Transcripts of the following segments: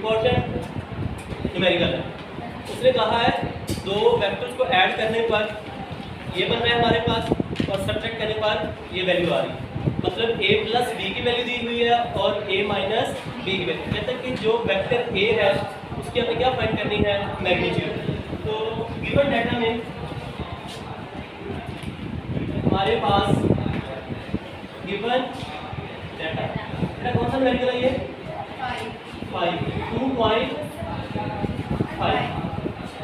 Important numerical है। उसने कहा है दो वेक्टर्स को ऐड करने पर ये बन रहा है हमारे पास और सब्ट्रैक्ट करने पर ये वैल्यू आ रही है। मतलब a प्लस बी की वैल्यू दी हुई है और a माइनस बी की वैल्यू। कहते हैं कि जो वेक्टर a है उसकी हमें क्या फाइंड करनी है, मैग्नीट्यूड। तो गिवन डाटा में हमारे पास गिवन डाटा कौन सा न्यूमेरिकल है, ये 2.5।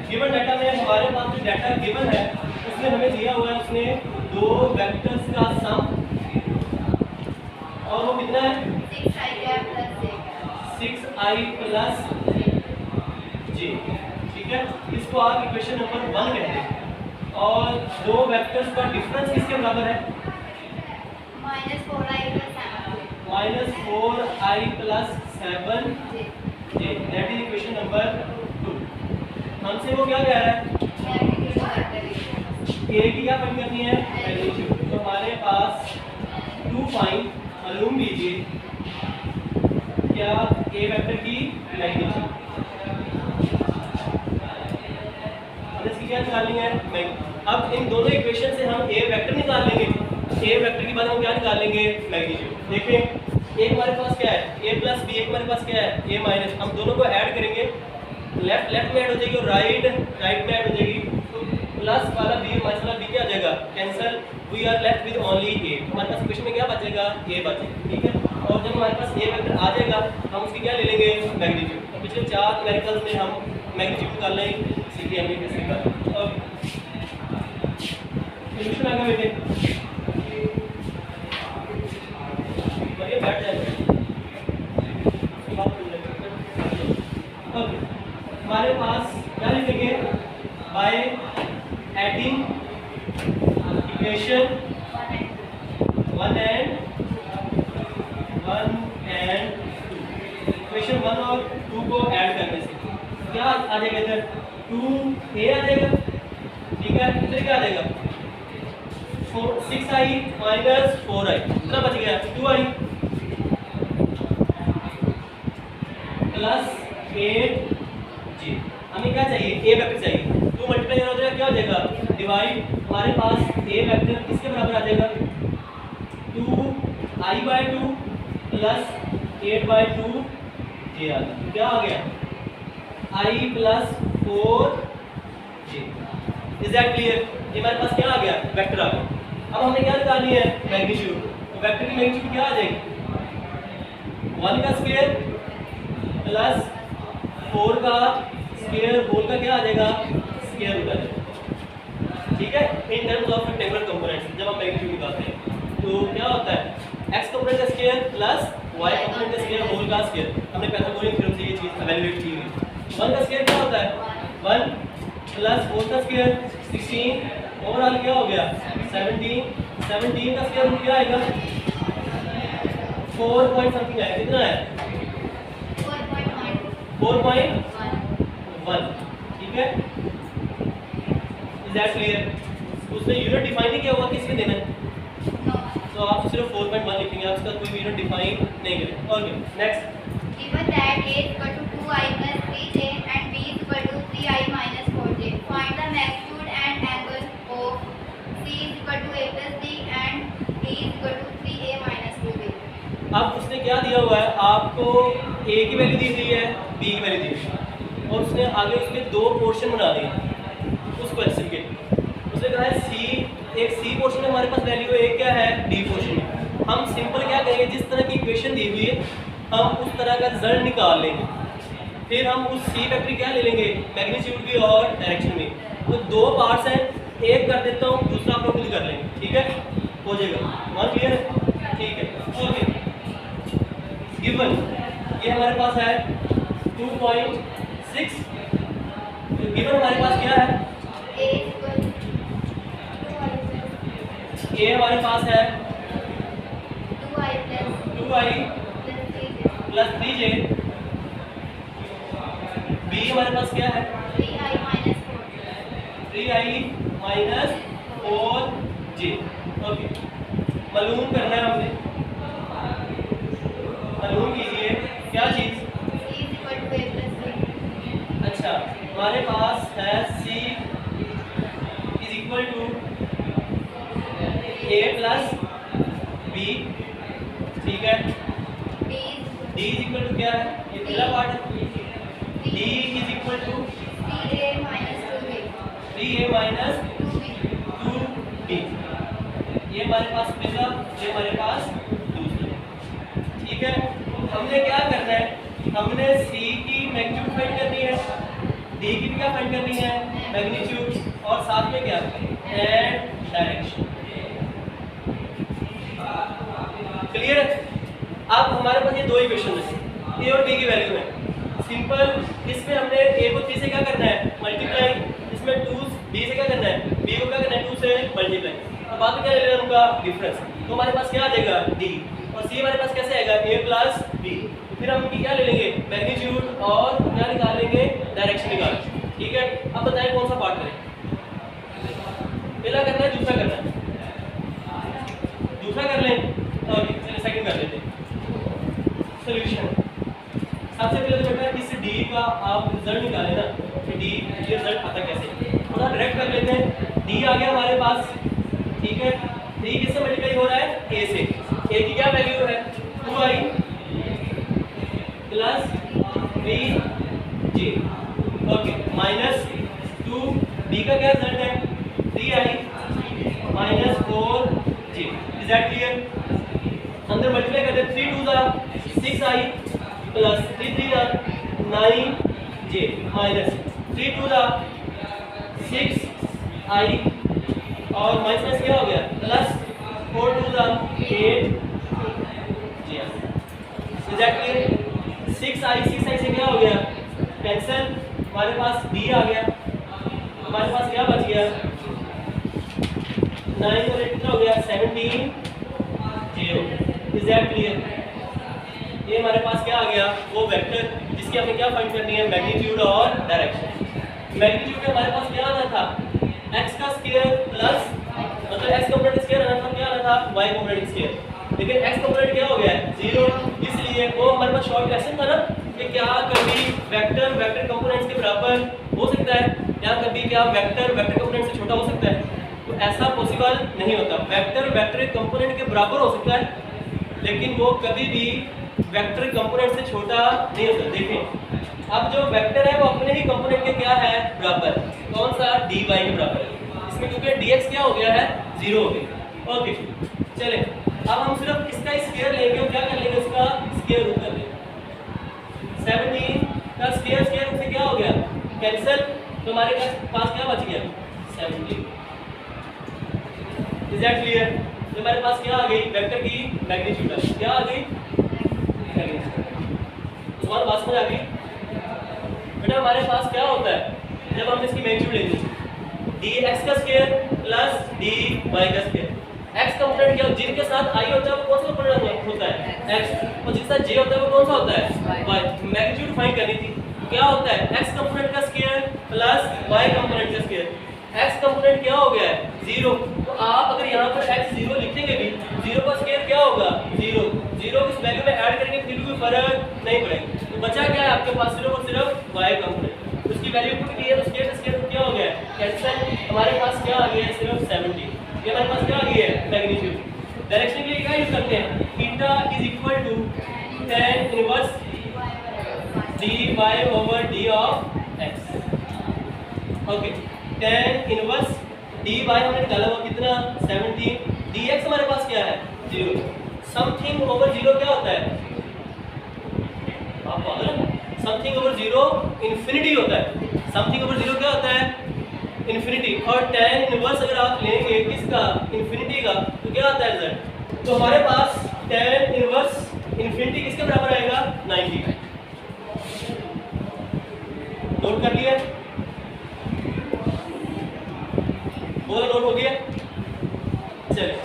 गिवन डाटा में हमारे पास जो डाटा गिवन है उसमें हमें दिया हुआ है, उसने दो वेक्टर्स का सम और वो कितना है 6i प्लस j। ठीक है, इसको आप इक्वेशन नंबर 1 कहते हैं। और दो वेक्टर्स का डिफरेंस किसके बराबर है, -4i plus 7j। That is equation number 2। हमसे वो क्या कह रहा है, a की क्या फाइंड करनी है, मैग्नीट्यूड। तो हमारे पास 2 फाइंड, मालूम लीजिए क्या a वेक्टर की मैग्नीट्यूड। अब इसकी क्या निकालनी है, अब इन दोनों इक्वेशन से हम a वेक्टर निकाल लेंगे। a वेक्टर की बाद हम क्या निकाल लेंगे, मैग्नीट्यूड। देखें एक हमारे पास क्या है, a प्लस बी, एक हमारे पास क्या है, a माइनस। हम दोनों को ऐड करेंगे, लेफ्ट लेफ्ट में ऐड हो जाएगी और राइट राइट में ऐड हो जाएगी। तो प्लस वाला b माइनस वाला b क्या आ जाएगा, cancel. We are left with only a। हमारे पास इक्वेशन में क्या बचेगा, a बचेगा। ठीक है, और जब हमारे पास a वेक्टर आ जाएगा हम उसकी क्या ले लेंगे, मैग्नीट्यूड। तो पिछले 4 न्यूमेरिकल्स में हम मैग्नीट्यूड निकाल लेंगे, सीधे हमने कैसे निकाला। ओके, सॉल्यूशन आ गया बेटे, बढ़िया बैठ जाएगा। ओके, हमारे पास क्या लिखेंगे, by adding equation 1 and 2। Equation 1 और 2 को ऐड करने से क्या आ जाएगा, इधर 2a आ जाएगा। ठीक है, इधर क्या आ जाएगा, 6i माइनस 4i, कितना बच गया, 2i प्लस 8j। हमें क्या चाहिए, a वेक्टर चाहिए। 2 मल्टीप्लाई हो जाएगा, क्या हो जाएगा, डिवाइड। हमारे पास a वेक्टर किसके बराबर आ जाएगा, 2i/2 प्लस 8/2 j आ गया। क्या आ गया, i plus 4j। Is that clear. ये हमारे पास क्या आ गया, वेक्टर आ गया। अब हमने क्या निकालनी है, मैग्नीट्यूड। तो वेक्टर की मैग्नीट्यूड क्या आ जाएगी, 1 का स्क्वायर प्लस 4 का स्क्वायर होल का क्या आ जाएगा, स्क्वायर रूट आ जाएगा। ठीक है, in terms of rectangular components जब हम मैग्नीट्यूड निकालते हैं तो क्या होता है, x कंपोनेंट का स्क्वायर प्लस y कंपोनेंट का स्क्वायर होल का स्क्वायर। हमने पैथागोरस थ्योरम से ये चीज इवैल्यूएट की हुई। 1 का स्क्वायर क्या होता है, 1 प्लस 4 का स्क्वायर 16, ओवरऑल क्या हो गया 17। 17 का स्क्वायर रूट क्या आएगा, 4 पॉइंट समथिंग आएगा। कितना है, 4.1। ठीक है, इज दैट क्लियर। उसने यूनिट डिफाइन नहीं किया हुआ, किसने देना है, तो आप सिर्फ 4.1 लिखेंगे, आप उसका कोई यूनिट डिफाइन नहीं करेंगे। Okay, next. Given that a is equal to 2i plus 3j and b is equal to 3i minus 4j, find the magnitude and angle of c is equal to a plus b and d is equal to 3a minus 2b. अब उसने क्या दिया हुआ है, आपको a की value दी हुई है, b की वैल्यू दी हुई है, और उसने आगे उसके 2 पोर्शन बना दिए उस क्वेश्चन के। उसने कहा है c, एक c पोर्शन में हमारे पास वैल्यू है, एक क्या है, d पोर्शन में। हम सिंपल क्या करेंगे, जिस तरह की इक्वेशन दी हुई है हम उस तरह का रिजल्ट निकाल लेंगे। फिर हम उस c वेक्टर क्या ले लेंगे, मैग्नीट्यूड भी और डायरेक्शन भी। तो 2 पार्ट्स हैं, एक कर देता हूँ, दूसरा आप लोग खुद कर लेंगे। ठीक है, हो जाएगा, 1 क्लियर है। ठीक है, ओके। गिवन ये हमारे पास है 2.6। तो गिवन हमारे पास क्या है, a हमारे पास है 2i प्लस 3j। b हमारे पास क्या है, 3i माइनस 4j। ओके, मालूम करना है हमने, मालूम कीजिए क्या चीज, c is equal to a अच्छा, हमारे पास है C is equal to A plus B, ठीक है। D इज इक्वल टू क्या है, ये पहला पार्ट है। D is equal to 3a minus 2b 3A minus 2B, ये हमारे पास पहला, ये हमारे पास दूसरा, ठीक है। हमने क्या करना है, हमने C की मैग्नीट्यूड फाइंड करनी है, D की भी क्या फाइंड करनी है, मैग्नीट्यूड, और साथ में क्या एंड डायरेक्शन। क्लियर है। अब हमारे पास ये दो इक्वेशन है, A और B की वैल्यू है। सिंपल, इसमें हमने A को 3 से क्या करना है, मल्टीप्लाई, इसमें 2 B से क्या करना है, B को क्या करना है 2 से मल्टीप्लाई। अब बात क्या ले रहे हैं उनका डिफरेंस, तो हमारे पास क्या आ जाएगा D, और C हमारे पास कैसे आएगा A प्लस B। फिर हम इनकी क्या ले लेंगे, मैग्नीट्यूड, और क्या निकाल लेंगे, डायरेक्शन निकाल, ठीक है। अब बताएं कौन सा पार्ट करें, पहला करना है दूसरा करना है, दूसरा कर लें, ओके चलिए सेकंड कर लेते हैं। सॉल्यूशन, सबसे पहले तो बेटा इस D का आप रिजल्ट निकालें ना कि D ये रिजल्ट आता कैसे, थोड़ा डायरेक्ट कर लेते हैं। D आ गया हमारे पास, ठीक है। D किससे मल्टीप्लाई हो रहा है, A से। A की क्या वैल्यू है 2i plus 3j, okay, minus 2, B का क्या रिजल्ट है 3i minus 4j। Is that clear. अंदर मल्टीप्लाई करते हैं, 3 2 6i plus 3 3 9j minus 3 2 6i, और माइनस क्या हो गया plus 4 2 8j। Is that clear. 6i से क्या हो गया कैंसिल, हमारे पास D आ गया, हमारे पास क्या बच गया 9 और 8 कितना हो गया 17 0। Is that clear. ये हमारे पास क्या आ गया, वो वेक्टर जिसकी हमें क्या फाइंड करनी है, मैग्नीट्यूड और डायरेक्शन। मैग्नीट्यूड में हमारे पास क्या आना था, x का स्क्वायर प्लस, मतलब x कंपोनेंट स्क्वायर आना था, क्या आना था y कंपोनेंट स्क्वायर, लेकिन x कंपोनेंट क्या हो गया 0, इसलिए वो हमारे पास शॉर्ट क्वेश्चन था ना कि क्या कभी वेक्टर कंपोनेंट्स के बराबर हो सकता है, या कभी क्या वेक्टर कंपोनेंट से छोटा हो सकता है। तो ऐसा पॉसिबल नहीं होता, वेक्टर कंपोनेंट के बराबर हो सकता है, लेकिन वो कभी भी वेक्टर कंपोनेंट से छोटा नहीं होता। देखें, अब जो वेक्टर है वो अपने ही कंपोनेंट के क्या है बराबर, कौन सा dy के बराबर है, इसमें क्योंकि dx क्या हो गया है 0 हो गया। ओके चले, अब हम सिर्फ इसका स्क्वायर लेंगे और क्या कर लेंगे, इसका स्क्वायर रूट कर लेंगे। 17 का स्क्वायर रूट से क्या हो गया कैंसिल, तो हमारे पास क्या बच गया 17। Is that clear. तो हमारे पास क्या आ गई, वेक्टर की मैग्नीट्यूड क्या आ गई, सवाल बात समझ आ गई बेटा। हमारे पास क्या होता है जब हम इसकी मैग्नीट्यूड लेते हैं, dx का स्क्वायर प्लस dy का स्क्वायर। x कंपोनेंट क्या, जिनके साथ i होता है वो कौन सा कंपोनेंट होता है x, और जिसके साथ j होता है वो कौन सा होता है y। मैग्नीट्यूड फाइंड करनी थी, क्या होता है x कंपोनेंट का स्क्वायर प्लस y कंपोनेंट का स्क्वायर। x कंपोनेंट क्या हो गया है 0, तो आप अगर यहाँ पर x 0 लिखेंगे भी, 0 का स्क्वायर क्या होगा 0, 0 की वैल्यू में ऐड करेंगे फिर भी फर्क नहीं पड़ेगा। तो बचा क्या है आपके पास सिर्फ और सिर्फ y कंपोनेंट, उसकी वैल्यू पुट की है तो स्क्वायर क्या हो गया कैंसिल, हमारे पास क्या आ गया है सिर्फ 17। ये हमारे पास क्या आ गया है मैग्नीट्यूड। डायरेक्शन के लिए क्या यूज करते हैं, theta is equal to tan inverse dy over d of x। Okay, tan inverse dy हमने निकाला वो कितना 17, dx हमारे पास क्या है 0। समथिंग ओवर 0 क्या होता है, आप बोलो समथिंग ओवर 0 इंफिनिटी होता है। समथिंग ओवर 0 क्या होता है इंफिनिटी, और tan इनवर्स अगर आप लेंगे किसका इंफिनिटी का, तो क्या आता है रिजल्ट। तो हमारे पास tan इनवर्स इंफिनिटी किसके बराबर आएगा 90। नोट कर लिया, बोलो नोट हो गया। चलिए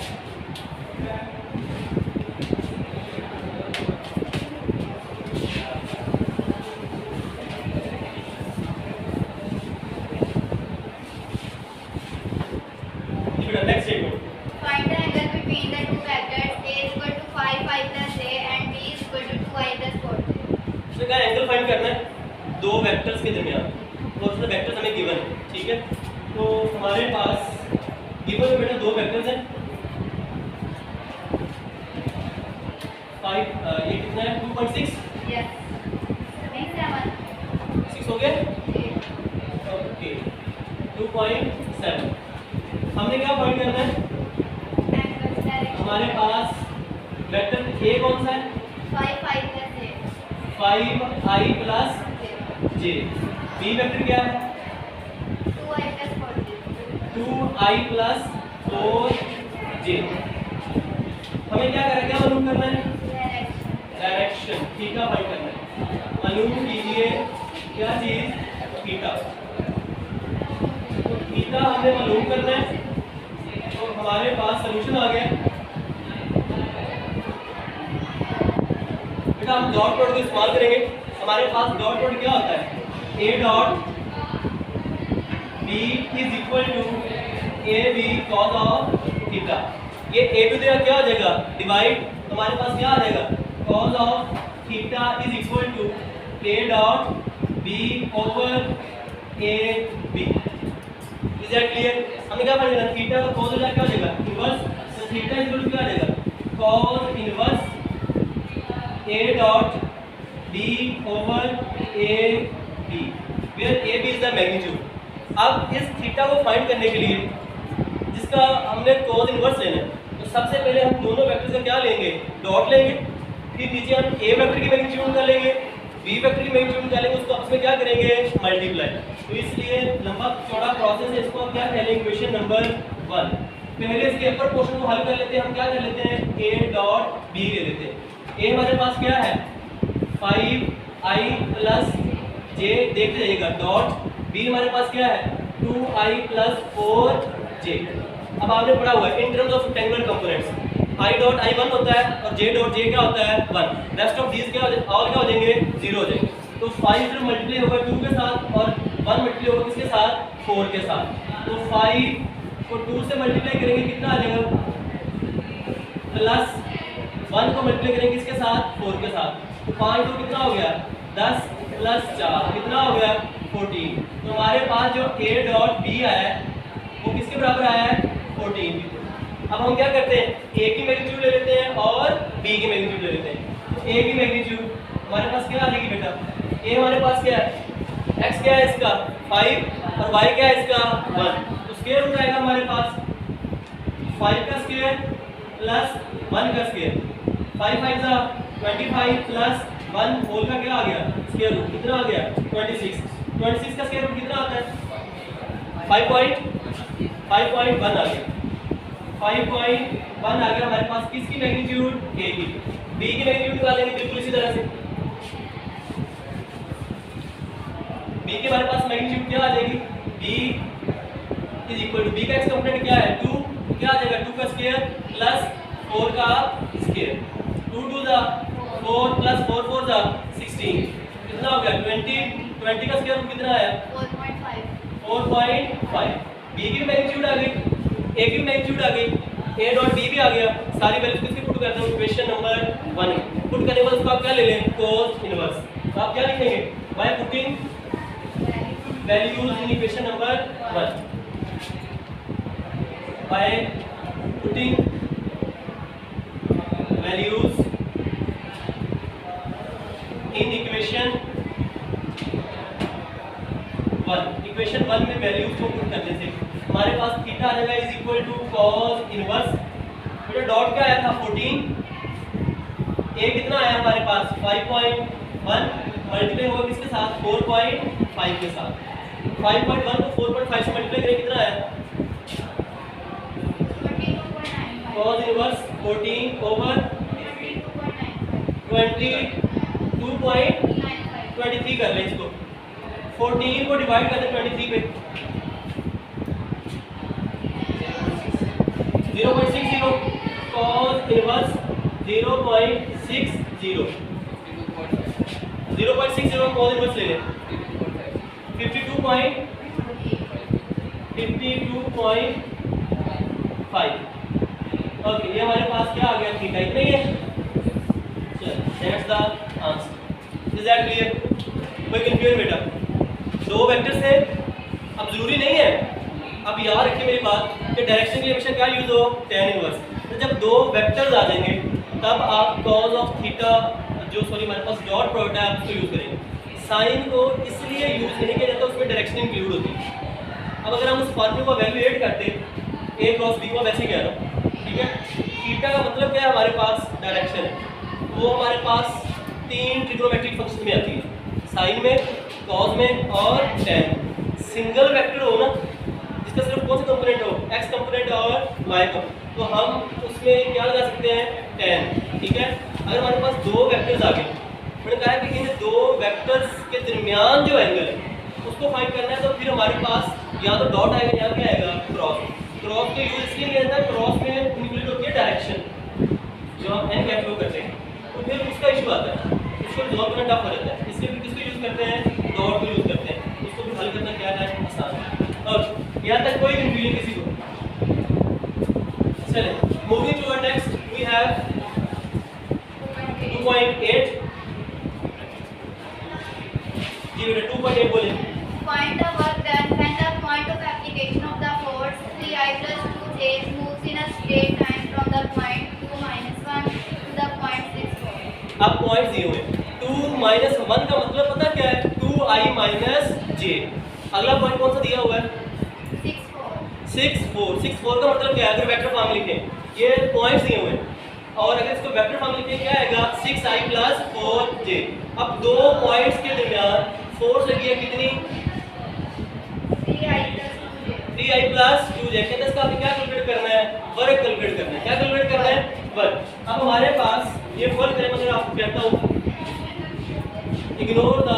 next statement. Find the angle between the two vectors a is equal to 5i plus j and b is equal to 2i plus 4j. तो क्या एंगल फाइंड करना है दो वेक्टर्स के दरमियान, और उसमें वेक्टर्स हमें गिवन है, ठीक है। तो हमारे पास गिवन में बेटा दो वेक्टर्स हैं, 5 ये कितना है 2.6 यस 6 हो गया, ओके 2.7। हमने क्या फाइंड करना है, हमारे पास वेक्टर ए कौन सा है 5 5i plus j, B vector क्या है 2i प्लस 4j। हमें क्या करना है, क्या मालूम करना है, डायरेक्शन थीटा फाइंड करना है। मालूम कीजिए क्या चीज थीटा, तो थीटा हमने मालूम करना है। तो हमारे पास सॉल्यूशन आ गया बेटा, हम डॉट प्रोडक्ट को इस्तेमाल करेंगे। हमारे पास डॉट प्रोडक्ट क्या होता है, a dot b is equal to a b cos of theta. ये a टू देगा क्या हो जाएगा डिवाइड, हमारे पास क्या आ जाएगा cos of theta is equal to a dot b over a b। Is that clear? हमें क्या फाइंड करना है, थीटा का cos हो जाएगा क्या हो जाएगा इनवर्स, तो थीटा इज इक्वल टू क्या आ जाएगा cos inverse a dot b over a b, where a b is the magnitude. अब इस थीटा को फाइंड करने के लिए जिसका हमने cos इनवर्स लेना है, तो सबसे पहले हम दोनों वेक्टर्स का क्या लेंगे, डॉट लेंगे, फिर नीचे हम a वेक्टर की मैग्नीट्यूड निकालेंगे, b वेक्टर की मैग्नीट्यूड निकालेंगे, उसको आपस में क्या करेंगे मल्टीप्लाई। तो इसलिए लंबा चौड़ा प्रोसेस है, इसको हम क्या कह लेंगे इक्वेशन नंबर 1। पहले इसके अपर पोर्शन को हल कर लेते हैं, हम क्या कर लेते हैं a डॉट b ले लेते हैं। a हमारे पास क्या है 5i प्लस j, देखते जाइएगा डॉट, b हमारे पास क्या है 2i प्लस 4j। अब आपने पढ़ा हुआ है in terms of rectangular components i dot i 1 होता है और j डॉट j क्या होता है 1, रेस्ट ऑफ दीस क्या हो जाएंगे 0 हो जाएंगे। तो 5 जब मल्टीप्लाई होगा 2 के साथ और 1 मल्टीप्लाई होगा किसके साथ 4 के साथ, तो 5 को 2 से मल्टीप्लाई करेंगे कितना आ जाएगा प्लस 1 को मल्टीप्लाई करेंगे किसके साथ 4 के साथ, तो 5 को कितना हो गया 10 प्लस 4 कितना हो गया 14। तो हमारे पास जो a डॉट b आया है वो किसके बराबर आया है 14। अब हम क्या करते हैं a की मैग्नीट्यूड ले लेते हैं और b की मैग्नीट्यूड ले लेते हैं। तो a की मैग्नीट्यूड हमारे पास क्या आ जाएगी बेटा, a हमारे पास क्या है x क्या है इसका 5 और y क्या है इसका 1, तो स्क्वायर रूट आएगा हमारे पास 5 का स्क्वायर प्लस 1 का स्क्वायर, 5 5 जा 25 प्लस 1 होल का क्या आ गया स्क्वायर रूट, कितना आ गया 26। 26 का स्क्वायर रूट कितना आता है 5.1 आ गया, 5.1 आ गया हमारे पास किसकी मैग्नीट्यूड a की। b की मैग्नीट्यूड निकालेंगे बिल्कुल इसी तरह से, b के हमारे पास मैग्नीट्यूड क्या आ जाएगी b is equal to, b का x कंपोनेंट क्या है 2, क्या आ जाएगा 2 का स्क्वायर प्लस 4 का स्क्वायर, 2 2 जा 4 प्लस 4 4 जा 16, कितना हो गया 20, 20 का स्क्वायर रूट कितना आया 4.5। b की मैग्नीट्यूड आ गई, a की मैग्नीट्यूड आ गई, a डॉट b भी आ गया। सारी वैल्यूज किसके पुट करते हैं इक्वेशन नंबर 1 पुट करने के बाद उसको आप क्या ले लें cos इनवर्स, तो आप क्या लिखेंगे by putting values in equation number 1, by putting values in equation 1। Equation 1 में वैल्यूज को पुट करने से हमारे पास थीटा आ जाएगा is equal to cos inverse, बेटा डॉट क्या आया था 14, a कितना आया हमारे पास 5.1 मल्टीप्लाई होगा किसके साथ 4.5 के साथ, 5.1 को 4.5 से मल्टीप्लाई करें कितना आया cos इनवर्स 14 ओवर 22.23 कर लें इसको, 14 को डिवाइड कर दें 23 पे 0.60 cos इनवर्स 0.60 cos इनवर्स ले लें 52.5, ओके ये हमारे पास क्या आ गया थीटा इतना ही है। चलो that's the answer, is that clear? कोई कंफ्यूजन बेटा? दो वेक्टर्स हैं, अब जरूरी नहीं है, अब याद रखिए मेरी बात कि डायरेक्शन के लिए हमेशा क्या यूज हो, tan इनवर्स। तो जब दो वेक्टर्स आ जाएंगे तब आप cos ऑफ थीटा जो हमारे पास डॉट प्रोडक्ट है उसको यूज करेंगे। साइन को इसलिए यूज नहीं किया जाता, उसमें डायरेक्शन इंक्लूड होती है। अब अगर हम उस फॉर्मूले को वैल्यू एड करते a क्रॉस b को वैसे कह रहा हूँ, ठीक है। थीटा का मतलब क्या है, हमारे पास डायरेक्शन है, वो हमारे पास तीन ट्रिग्नोमेट्रिक फंक्शन में आती है, साइन में, कॉस में और tan। सिंगल वेक्टर हो ना जिसका सिर्फ कौन सा कंपोनेंट हो, x कंपोनेंट और y का, तो हम उसमें क्या लगा सकते हैं, tan, ठीक है। अगर हमारे पास दो वेक्टर्स आ गए, मैंने कहा है कि इन दो वेक्टर्स के दरमियान जो एंगल है उसको फाइंड करना है, तो फिर हमारे पास या तो डॉट आएगा या क्या आएगा, क्रॉस। क्रॉस का यूज इसलिए किया जाता है, क्रॉस में इंक्लूड होती है डायरेक्शन जो हम एन कैप करते हैं, तो फिर उसका इशू आता है, उसको रिजॉल्व करना टफ हो जाता है, इसलिए फिर किसको यूज करते हैं, डॉट को यूज करते हैं, उसको भी हल करना क्या है, आसान है। और यहाँ तक कोई कंफ्यूजन किसी को? चलिए moving to next we have 2.8 जी बेटा 2.8 बोले। Find the work done when the point of application of the force 3I plus 2j moves in a straight line from the point 2 minus 1 to the point 6 4। अब point दिए हुए 2 minus 1 का मतलब पता क्या है, 2i माइनस j। अगला point कौन सा दिया हुआ है, 6 4। 6 4 का मतलब क्या है, अगर वेक्टर फॉर्म लिखें, ये पॉइंट्स दिए हुए हैं और अगर इसको वेक्टर फॉर्म लिखें क्या आएगा, 6i plus 4j। अब दो पॉइंट्स के दरमियान फोर्स लगी है कितनी, 3i plus 2j। कहते हैं इसका आपने क्या कैलकुलेट करना है, वर्क कैलकुलेट करना है। क्या कैलकुलेट करना है, वर्क। अब हमारे पास ये वर्क है, मैं आपको कहता हूँ इग्नोर द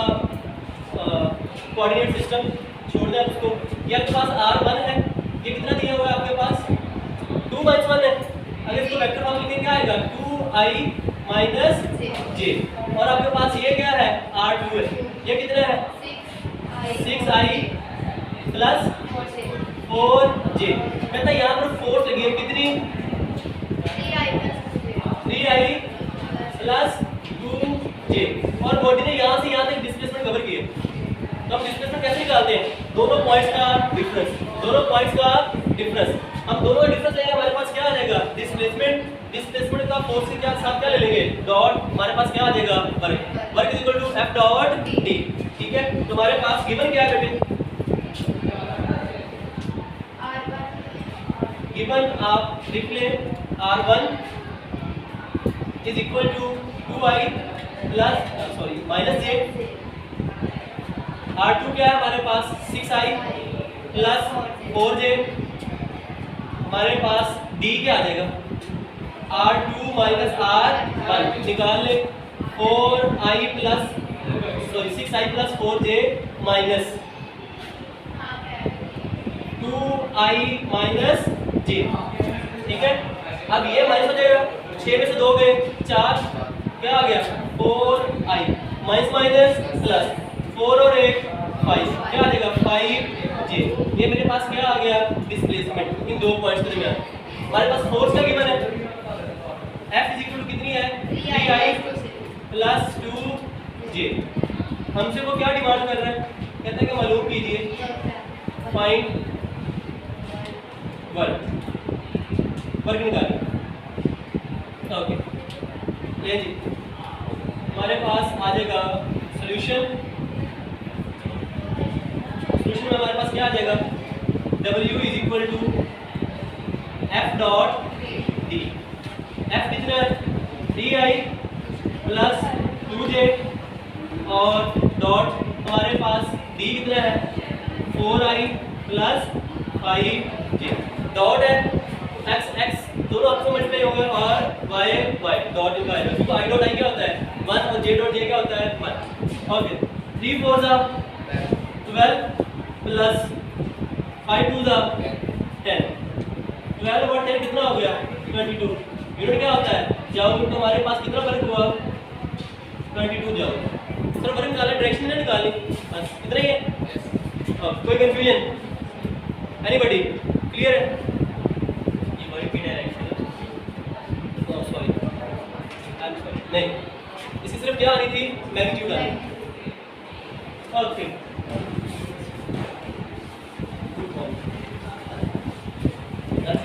कोऑर्डिनेट सिस्टम, छोड़ दें उसको। ये आपके पास r1 है, ये कितना दिया हुआ है आपके पास, 2 minus 1 है। अगर इसको वेक्टर फॉर्म लिखें क्या आएगा, 2i minus j। और आपके पास ये क्या है, r2 है, ये कितना है, 6i plus 4j। कहता है यहाँ पर फोर्स लगी है कितनी, 3i plus 2j। और बॉडी ने यहाँ से यहाँ तक डिस्प्लेसमेंट कवर किए, तो हम डिस्प्लेसमेंट कैसे निकालते हैं, दोनों पॉइंट्स का डिफरेंस, दोनों पॉइंट्स का डिफरेंस। हम दोनों का डिफरेंस लेंगे, हमारे पास क्या आ जाएगा, डिस्प्लेसमेंट। डिस्प्लेसमेंट का फोर्स के साथ क्या ले लेंगे, डॉट। हमारे पास क्या आ जाएगा, work. Work is equal to f dot d, ठीक है। तो हमारे पास गिवन क्या है बेटे, गिवन आप लिख लें r1 is equal to 2i plus sorry minus j। r2 क्या है हमारे पास, 6i प्लस 4j। हमारे पास d क्या आ जाएगा, r2 माइनस r1 निकाल ले, 4i plus sorry 6i plus 4j minus 2i minus j, ठीक है। अब ये माइनस हो जाएगा, 6 में से 2 गए 4, क्या आ गया, 4i माइनस माइनस प्लस 4 और 1 5, क्या आ जाएगा, 5j। ये मेरे पास क्या आ गया, डिस्प्लेसमेंट इन दो पॉइंट्स के दरमियान। हमारे पास फोर्स का गिवन है, f इज इक्वल टू कितनी है, 3i प्लस 2j। हमसे वो क्या डिमांड कर रहा है, कहता है कि मालूम कीजिए फाइंड वर्क, वर्क निकालिए। ओके ये जी हमारे पास आ जाएगा सॉल्यूशन। सॉल्यूशन में हमारे पास क्या आ जाएगा, w is equal to f dot d। f कितना है, 3i प्लस 2j और डॉट हमारे पास d कितना है, 4i प्लस 5j। डॉट है x x दोनों आपको मल्टीप्लाई होंगे और y y डॉट इनका आएगा, क्योंकि i डॉट i क्या होता है 1 और j डॉट j क्या होता है 1। ओके 3 4 जा 12 प्लस 5 2 जा 10, 12 और 10 कितना हो गया 22। यूनिट क्या होता है, जाओगे तो हमारे पास कितना वर्क हुआ 22 जाओ। सर वर्क निकालना, डायरेक्शन नहीं निकालनी, बस इतना ही है। कोई कंफ्यूजन, एनीबॉडी क्लियर है, ये वर्क की डायरेक्शन है, सॉरी नहीं, इसकी सिर्फ क्या आनी थी, मैग्नीट्यूड आनी। ओके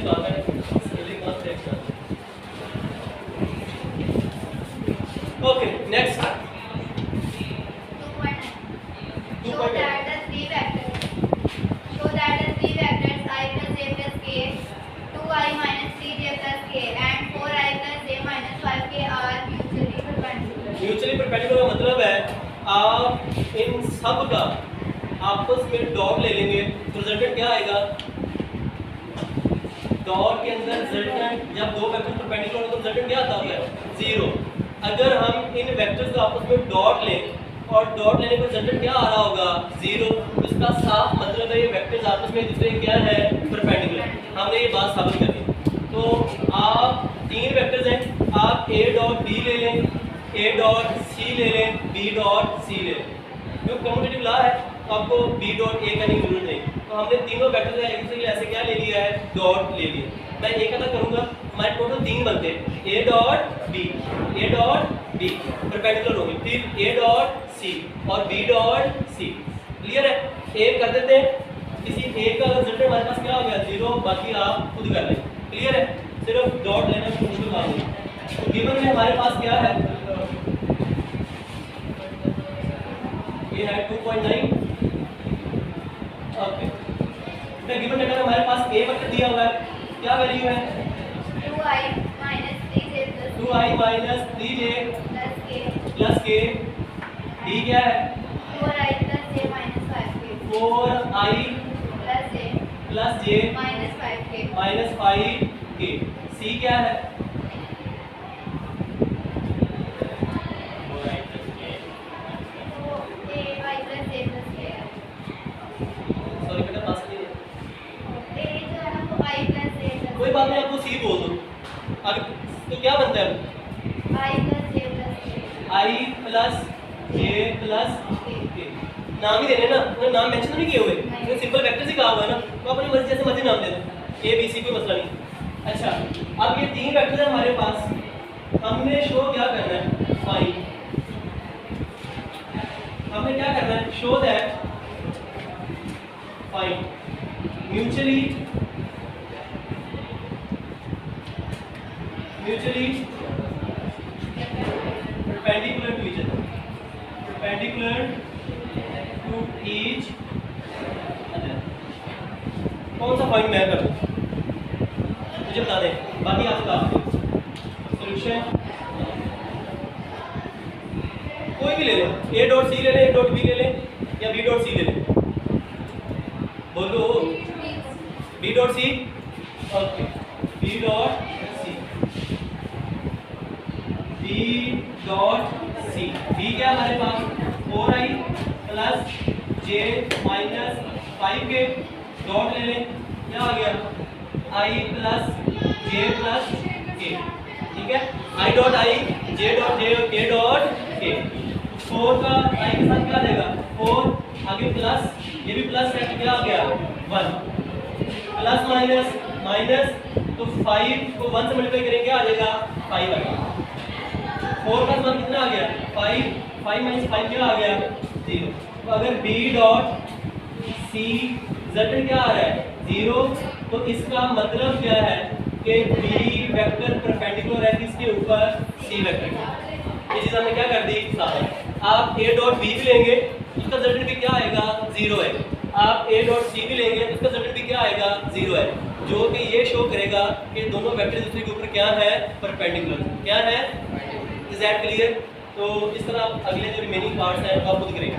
नेक्स्ट आता है स्केलिंग का नेक्स्ट आता है। Okay next 2.9 show that the three vectors I plus j plus k 2i minus 3j plus k and 4i plus j minus 5k are mutually perpendicular। Mutually perpendicular का मतलब है आप इन सब का आपस में डॉट ले लेंगे तो रिजल्टेंट क्या आएगा। डॉट के अंदर रिजल्टेंट जब दो वेक्टर परपेंडिकुलर हो तो रिजल्टेंट क्या आता है 0। अगर हम इन वेक्टर्स का आपस में डॉट लें और डॉट लेने पर रिजल्टेंट क्या आ रहा होगा 0। इसका साफ मतलब है ये वेक्टर्स आपस में एक दूसरे के क्या है परपेंडिकुलर। हमने ये बात साबित कर दी। तो आप तीन वेक्टर्स हैं, आप a डॉट b ले लें, a डॉट c ले लें, b डॉट c ले लें। जो कम्यूटेटिव लॉ है तो आपको b डॉट a करने की जरूरत नहीं। तो हमने तीनों वेक्टर्स एक दूसरे के लिए ऐसे क्या ले लिया है डॉट ले लिया। मैं एक अदा करूंगा हमारे टोटल तीन बनते हैं a डॉट b परपेंडिकुलर होंगे, फिर a डॉट c और b डॉट c। क्लियर है। एक कर देते हैं, किसी एक का रिजल्ट हमारे पास क्या हो गया 0, बाकी आप खुद कर लें। क्लियर है। सिर्फ डॉट लेना मुश्किल काम नहीं। तो गिवन में हमारे पास क्या है ये है 2.9। ओके तो गिवन डेटा में हमारे पास a वेक्टर दिया हुआ है, क्या वैल्यू है 2i minus 3j plus 2i minus 3j plus k plus k। d क्या है 4i plus j minus 5k 4i plus j plus j minus 5k minus 5k। c क्या है ai plus j plus k sorry बेटा पास नहीं है। a जो है ना वो i plus j plus कोई बात नहीं, आपको c बोल दो। अब तो क्या बनता है i plus j plus k i plus j plus k। नाम ही देने ना, उन्होंने नाम मेंशन नहीं किए हुए, उन्होंने सिंपल वेक्टर ही कहा हुआ है ना, तो अपनी मर्जी जैसे मर्जी नाम दे दो, a b c कोई मसला नहीं। अच्छा अब ये तीन वेक्टर है हमारे पास, हमने शो क्या करना है फाइंड, हमने क्या करना है show that find mutually perpendicular to each other, perpendicular to each other। कौन सा पॉइंट मैं करूँ मुझे बता दें, बाकी आपसे बात करें। सॉल्यूशन कोई भी ले लें, a डॉट सी ले लें, a डॉट बी ले लें या b डॉट सी ले लें। बोलो b dot C. Okay b dot c b क्या हमारे पास 4i plus j minus 5k dot ले लें, क्या आ गया i plus j plus k। ठीक है i dot i j dot j और k डॉट k। 4 का i के साथ क्या देगा 4 आगे प्लस, ये भी प्लस है तो क्या आ गया 1 प्लस माइनस माइनस, तो 5 को 1 से मल्टीप्लाई करेंगे आ जाएगा 5 आ गया। 4 का मान कितना आ गया 5 माइनस 5 क्या आ गया 0। तो अगर b डॉट c रिजल्टेंट क्या आ रहा है 0, तो इसका मतलब क्या है कि b वेक्टर परपेंडिकुलर है किसके ऊपर c वेक्टर के। ये चीज हमने क्या कर दी सारा। आप a डॉट b भी लेंगे उसका रिजल्टेंट भी क्या आएगा 0 है, आप a डॉट c भी लेंगे उसका रिजल्टेंट भी क्या आएगा 0 है, जो कि ये शो करेगा कि दोनों वेक्टर दूसरे के ऊपर क्या है परपेंडिकुलर, क्या है। Is that clear. तो इस तरह आप अगले जो रिमेनिंग पार्ट्स हैं वो आप खुद करेंगे।